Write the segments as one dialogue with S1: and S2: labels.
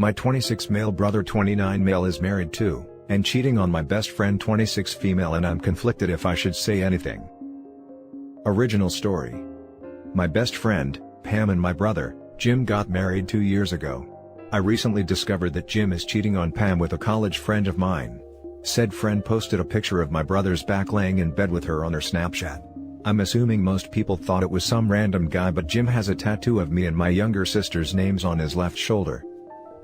S1: My 26 male brother 29 male is married too, and cheating on my best friend 26 female, and I'm conflicted if I should say anything. Original story. My best friend, Pam, and my brother, Jim, got married 2 years ago. I recently discovered that Jim is cheating on Pam with a college friend of mine. Said friend posted a picture of my brother's back laying in bed with her on her Snapchat. I'm assuming most people thought it was some random guy, but Jim has a tattoo of me and my younger sister's names on his left shoulder.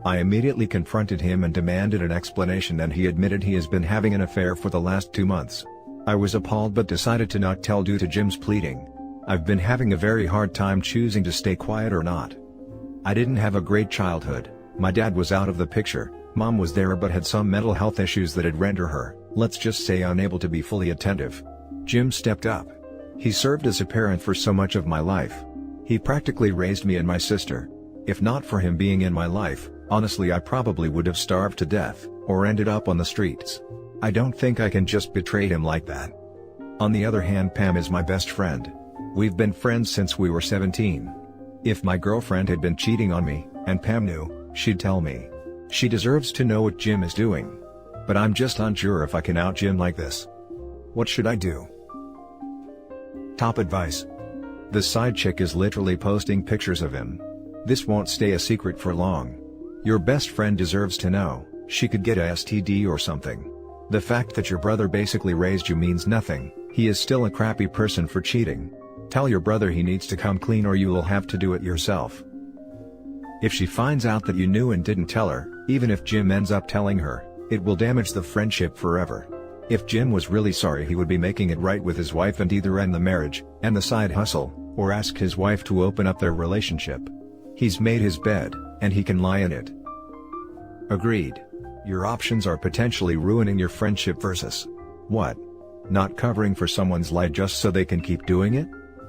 S1: I immediately confronted him and demanded an explanation, and he admitted he has been having an affair for the last 2 months. I was appalled but decided to not tell due to Jim's pleading. I've been having a very hard time choosing to stay quiet or not. I didn't have a great childhood. My dad was out of the picture, mom was there but had some mental health issues that had rendered her, let's just say, unable to be fully attentive. Jim stepped up. He served as a parent for so much of my life. He practically raised me and my sister. If not for him being in my life, honestly I probably would have starved to death, or ended up on the streets. I don't think I can just betray him like that. On the other hand, Pam is my best friend. We've been friends since we were 17. If my girlfriend had been cheating on me, and Pam knew, she'd tell me. She deserves to know what Jim is doing. But I'm just unsure if I can out Jim like this. What should I do? Top advice. The side chick is literally posting pictures of him. This won't stay a secret for long. Your best friend deserves to know. She could get a STD or something. The fact that your brother basically raised you means nothing. He is still a crappy person for cheating. Tell your brother he needs to come clean, or you will have to do it yourself. If she finds out that you knew and didn't tell her, even if Jim ends up telling her, it will damage the friendship forever. If Jim was really sorry, he would be making it right with his wife and either end the marriage, and the side hustle, or ask his wife to open up their relationship. He's made his bed, and he can lie in it. Agreed. Your options are potentially ruining your friendship versus what? Not covering for someone's lie just so they can keep doing it?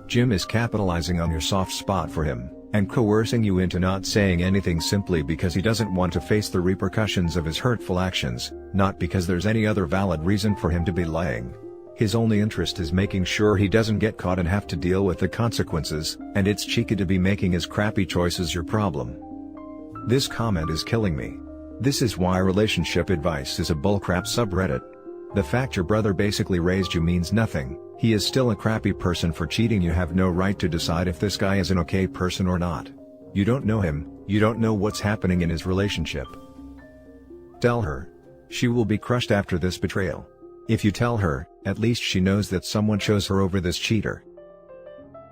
S1: Jim is capitalizing on your soft spot for him, and coercing you into not saying anything simply because he doesn't want to face the repercussions of his hurtful actions, not because there's any other valid reason for him to be lying. His only interest is making sure he doesn't get caught and have to deal with the consequences, and it's cheeky to be making his crappy choices your problem. This comment is killing me. This is why relationship advice is a bullcrap subreddit. The fact your brother basically raised you means nothing. He is still a crappy person for cheating. You have no right to decide if this guy is an okay person or not. You don't know him, you don't know what's happening in his relationship. Tell her. She will be crushed after this betrayal. If you tell her, at least she knows that someone chose her over this cheater.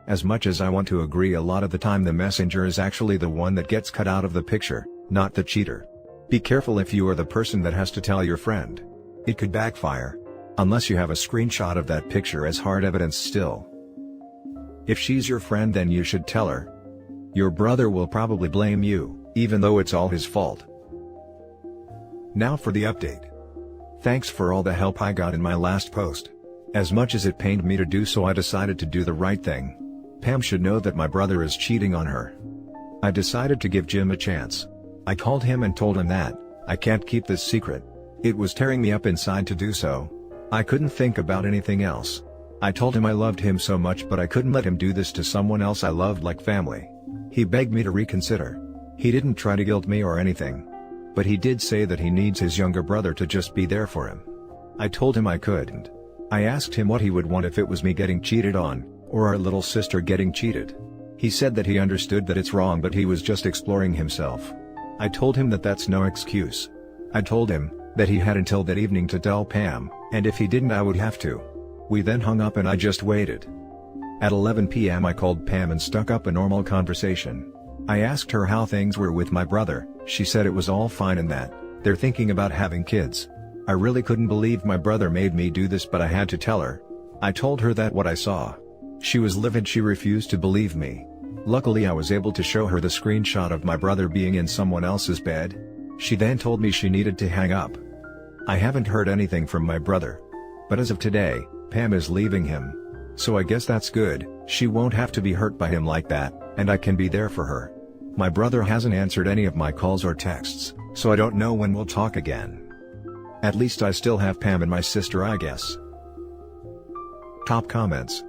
S1: As much as I want to agree, a lot of the time the messenger is actually the one that gets cut out of the picture, not the cheater. Be careful if you are the person that has to tell your friend. It could backfire. Unless you have a screenshot of that picture as hard evidence still. If she's your friend, then you should tell her. Your brother will probably blame you, even though it's all his fault. Now for the update. Thanks for all the help I got in my last post. As much as it pained me to do so, I decided to do the right thing. Pam should know that my brother is cheating on her. I decided to give Jim a chance. I called him and told him that I can't keep this secret. It was tearing me up inside to do so. I couldn't think about anything else. I told him I loved him so much, but I couldn't let him do this to someone else I loved like family. He begged me to reconsider. He didn't try to guilt me or anything. But he did say that he needs his younger brother to just be there for him. I told him I couldn't. I asked him what he would want if it was me getting cheated on, or our little sister getting cheated. He said that he understood that it's wrong, but he was just exploring himself. I told him that that's no excuse. I told him that he had until that evening to tell Pam, and if he didn't I would have to. We then hung up and I just waited. At 11 p.m. I called Pam and stuck up a normal conversation. I asked her how things were with my brother. She said it was all fine and that they're thinking about having kids. I really couldn't believe my brother made me do this, but I had to tell her. I told her that what I saw. She was livid. She refused to believe me. Luckily I was able to show her the screenshot of my brother being in someone else's bed. She then told me she needed to hang up. I haven't heard anything from my brother. But as of today, Pam is leaving him. So I guess that's good. She won't have to be hurt by him like that, and I can be there for her. My brother hasn't answered any of my calls or texts, so I don't know when we'll talk again. At least I still have Pam and my sister, I guess. Top comments.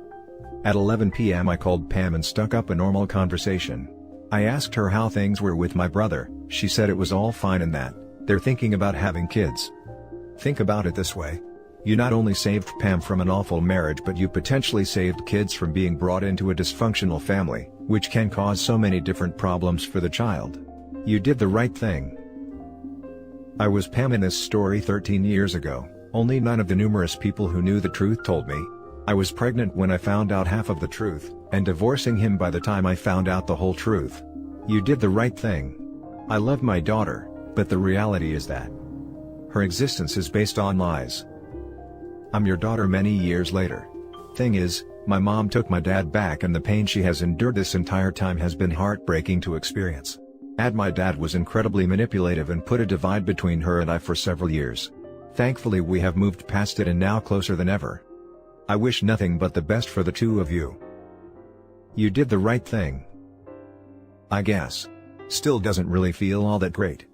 S1: At 11 p.m. I called Pam and stuck up a normal conversation. I asked her how things were with my brother. She said it was all fine and that they're thinking about having kids. Think about it this way. You not only saved Pam from an awful marriage, but you potentially saved kids from being brought into a dysfunctional family, which can cause so many different problems for the child. You did the right thing. I was Pam in this story 13 years ago. Only none of the numerous people who knew the truth told me. I was pregnant when I found out half of the truth, and divorcing him by the time I found out the whole truth. You did the right thing. I love my daughter, but the reality is that her existence is based on lies. I'm your daughter many years later. Thing is, my mom took my dad back, and the pain she has endured this entire time has been heartbreaking to experience. Add my dad was incredibly manipulative and put a divide between her and I for several years. Thankfully we have moved past it and now closer than ever. I wish nothing but the best for the two of you. You did the right thing. I guess. Still doesn't really feel all that great.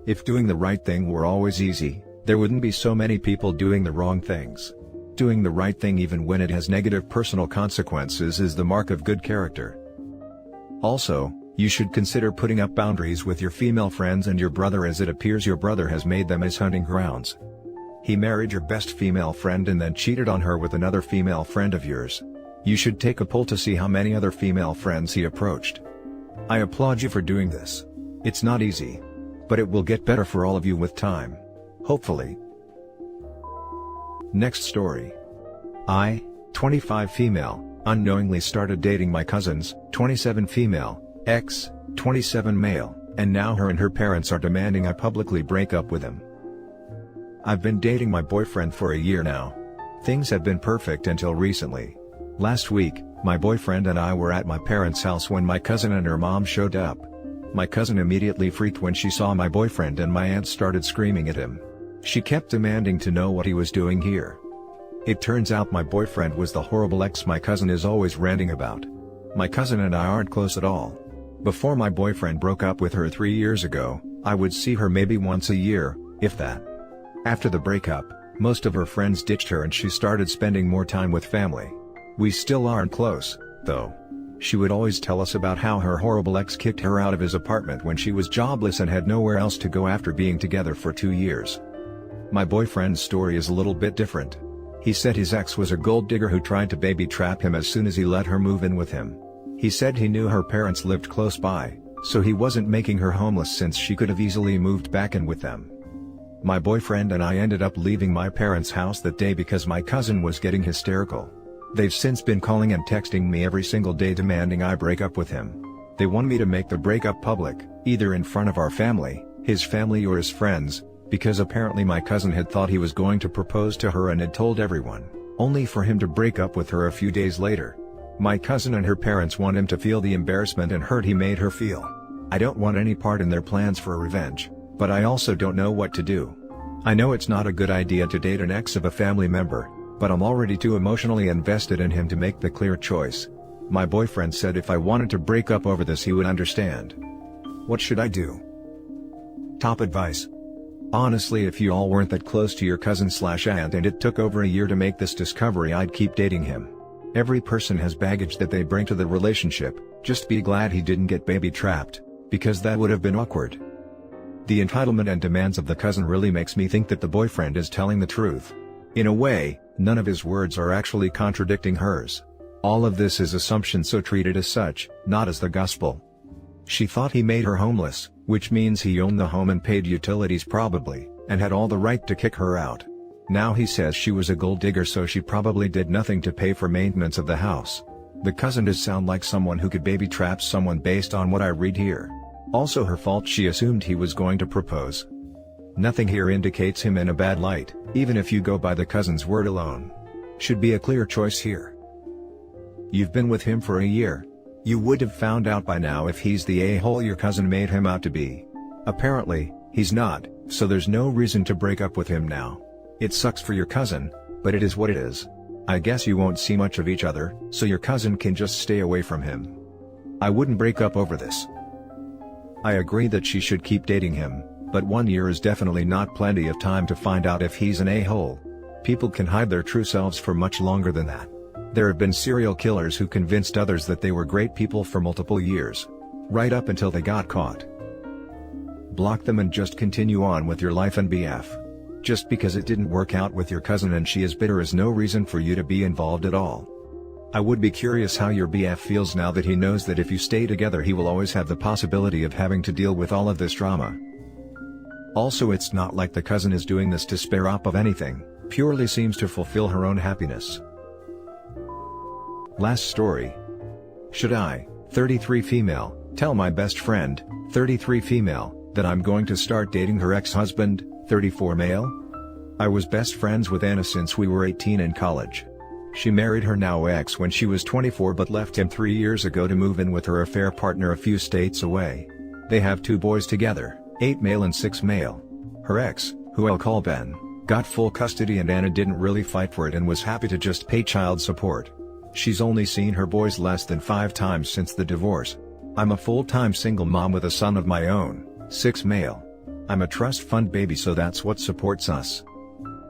S1: If doing the right thing were always easy, there wouldn't be so many people doing the wrong things. Doing the right thing even when it has negative personal consequences is the mark of good character. Also, you should consider putting up boundaries with your female friends and your brother, as it appears your brother has made them his hunting grounds. He married your best female friend and then cheated on her with another female friend of yours. You should take a poll to see how many other female friends he approached. I applaud you for doing this. It's not easy. But it will get better for all of you with time. Hopefully. Next story. I, 25 female, unknowingly started dating my cousin's, 27 female, ex, 27 male, and now her and her parents are demanding I publicly break up with him. I've been dating my boyfriend for a year now. Things have been perfect until recently. Last week, my boyfriend and I were at my parents' house when my cousin and her mom showed up. My cousin immediately freaked when she saw my boyfriend, and my aunt started screaming at him. She kept demanding to know what he was doing here. It turns out my boyfriend was the horrible ex my cousin is always ranting about. My cousin and I aren't close at all. Before my boyfriend broke up with her 3 years ago, I would see her maybe once a year, if that. After the breakup, most of her friends ditched her and she started spending more time with family. We still aren't close, though. She would always tell us about how her horrible ex kicked her out of his apartment when she was jobless and had nowhere else to go after being together for 2 years. My boyfriend's story is a little bit different. He said his ex was a gold digger who tried to baby trap him as soon as he let her move in with him. He said he knew her parents lived close by, so he wasn't making her homeless since she could have easily moved back in with them. My boyfriend and I ended up leaving my parents' house that day because my cousin was getting hysterical. They've since been calling and texting me every single day demanding I break up with him. They want me to make the breakup public, either in front of our family, his family or his friends, because apparently my cousin had thought he was going to propose to her and had told everyone, only for him to break up with her a few days later. My cousin and her parents want him to feel the embarrassment and hurt he made her feel. I don't want any part in their plans for revenge, but I also don't know what to do. I know it's not a good idea to date an ex of a family member, but I'm already too emotionally invested in him to make the clear choice. My boyfriend said if I wanted to break up over this he would understand. What should I do? Top advice. Honestly, if you all weren't that close to your cousin/aunt and it took over a year to make this discovery, I'd keep dating him. Every person has baggage that they bring to the relationship. Just be glad he didn't get baby trapped, because that would have been awkward. The entitlement and demands of the cousin really makes me think that the boyfriend is telling the truth. In a way, none of his words are actually contradicting hers. All of this is assumption, so treat it as such, not as the gospel. She thought he made her homeless, which means he owned the home and paid utilities probably, and had all the right to kick her out. Now he says she was a gold digger, so she probably did nothing to pay for maintenance of the house. The cousin does sound like someone who could baby trap someone based on what I read here. Also her fault she assumed he was going to propose. Nothing here indicates him in a bad light, even if you go by the cousin's word alone. Should be a clear choice here. You've been with him for a year. You would have found out by now if he's the a-hole your cousin made him out to be. Apparently, he's not, so there's no reason to break up with him now. It sucks for your cousin, but it is what it is. I guess you won't see much of each other, so your cousin can just stay away from him. I wouldn't break up over this. I agree that she should keep dating him, but 1 year is definitely not plenty of time to find out if he's an a-hole. People can hide their true selves for much longer than that. There have been serial killers who convinced others that they were great people for multiple years. Right up until they got caught. Block them and just continue on with your life and BF. Just because it didn't work out with your cousin and she is bitter is no reason for you to be involved at all. I would be curious how your BF feels now that he knows that if you stay together he will always have the possibility of having to deal with all of this drama. Also, it's not like the cousin is doing this to spare up of anything, purely seems to fulfill her own happiness. Last story. Should I, 33 female, tell my best friend, 33 female, that I'm going to start dating her ex-husband, 34 male? I was best friends with Anna since we were 18 in college. She married her now ex when she was 24 but left him 3 years ago to move in with her affair partner a few states away. They have 2 boys together, 8 male and 6 male. Her ex, who I'll call Ben, got full custody and Anna didn't really fight for it and was happy to just pay child support. She's only seen her boys less than 5 times since the divorce. I'm a full-time single mom with a son of my own, 6 male. I'm a trust fund baby, so that's what supports us.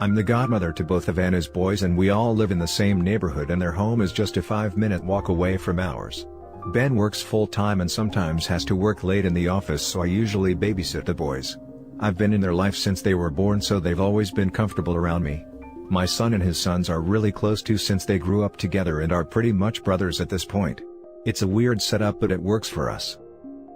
S1: I'm the godmother to both of Anna's boys and we all live in the same neighborhood and their home is just a 5-minute walk away from ours. Ben works full-time and sometimes has to work late in the office, so I usually babysit the boys. I've been in their life since they were born, so they've always been comfortable around me. My son and his sons are really close too since they grew up together and are pretty much brothers at this point. It's a weird setup but it works for us.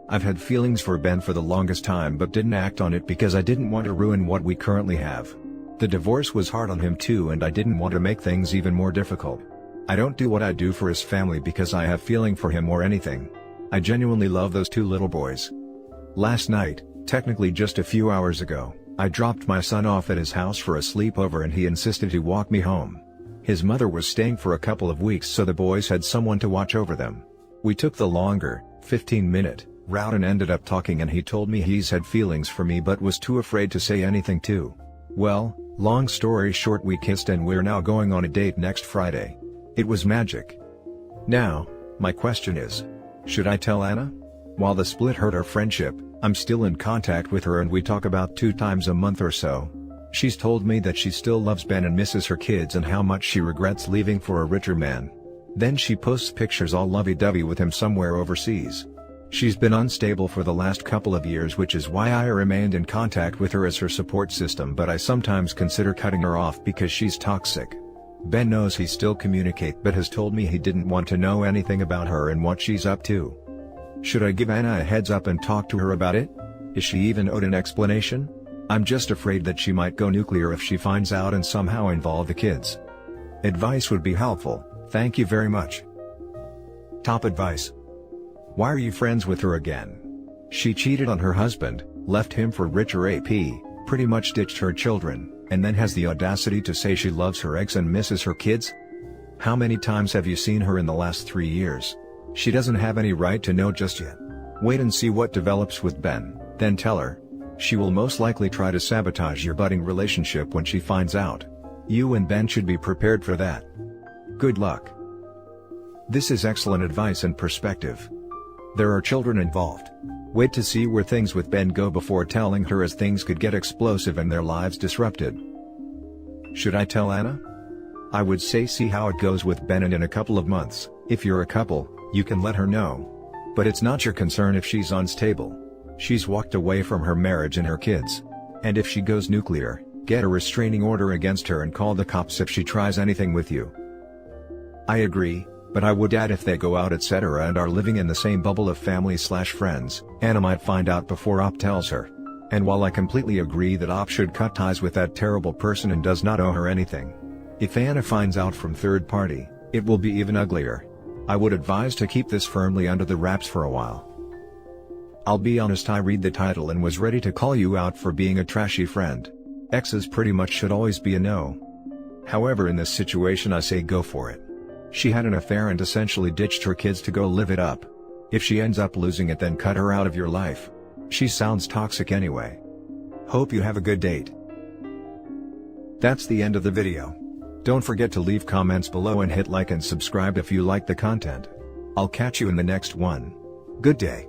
S1: I've had feelings for Ben for the longest time but didn't act on it because I didn't want to ruin what we currently have. The divorce was hard on him too and I didn't want to make things even more difficult. I don't do what I do for his family because I have feeling for him or anything. I genuinely love those 2 little boys. Last night, technically just a few hours ago, I dropped my son off at his house for a sleepover and he insisted to walk me home. His mother was staying for a couple of weeks so the boys had someone to watch over them. We took the longer, 15-minute, route and ended up talking and he told me he's had feelings for me but was too afraid to say anything too. Well, long story short, we kissed and we're now going on a date next Friday. It was magic. Now, my question is, should I tell Anna? While the split hurt our friendship, I'm still in contact with her and we talk about 2 times a month or so. She's told me that she still loves Ben and misses her kids and how much she regrets leaving for a richer man. Then she posts pictures all lovey-dovey with him somewhere overseas. She's been unstable for the last couple of years, which is why I remained in contact with her as her support system, but I sometimes consider cutting her off because she's toxic. Ben knows he still communicates but has told me he didn't want to know anything about her and what she's up to. Should I give Anna a heads up and talk to her about it? Is she even owed an explanation? I'm just afraid that she might go nuclear if she finds out and somehow involve the kids. Advice would be helpful, thank you very much. Top advice. Why are you friends with her again? She cheated on her husband, left him for richer AP, pretty much ditched her children, and then has the audacity to say she loves her ex and misses her kids? How many times have you seen her in the last 3 years? She doesn't have any right to know just yet. Wait and see what develops with Ben, then tell her. She will most likely try to sabotage your budding relationship when she finds out. You and Ben should be prepared for that. Good luck. This is excellent advice and perspective. There are children involved. Wait to see where things with Ben go before telling her, as things could get explosive and their lives disrupted. Should I tell Anna? I would say see how it goes with Ben and in a couple of months, if you're a couple, you can let her know. But it's not your concern if she's unstable. She's walked away from her marriage and her kids. And if she goes nuclear, get a restraining order against her and call the cops if she tries anything with you. I agree, but I would add if they go out etc. and are living in the same bubble of family/friends, Anna might find out before Op tells her. And while I completely agree that Op should cut ties with that terrible person and does not owe her anything, if Anna finds out from third party, it will be even uglier. I would advise to keep this firmly under the wraps for a while. I'll be honest, I read the title and was ready to call you out for being a trashy friend. Exes pretty much should always be a no. However, in this situation I say go for it. She had an affair and essentially ditched her kids to go live it up. If she ends up losing it, then cut her out of your life. She sounds toxic anyway. Hope you have a good date. That's the end of the video. Don't forget to leave comments below and hit like and subscribe if you like the content. I'll catch you in the next one. Good day.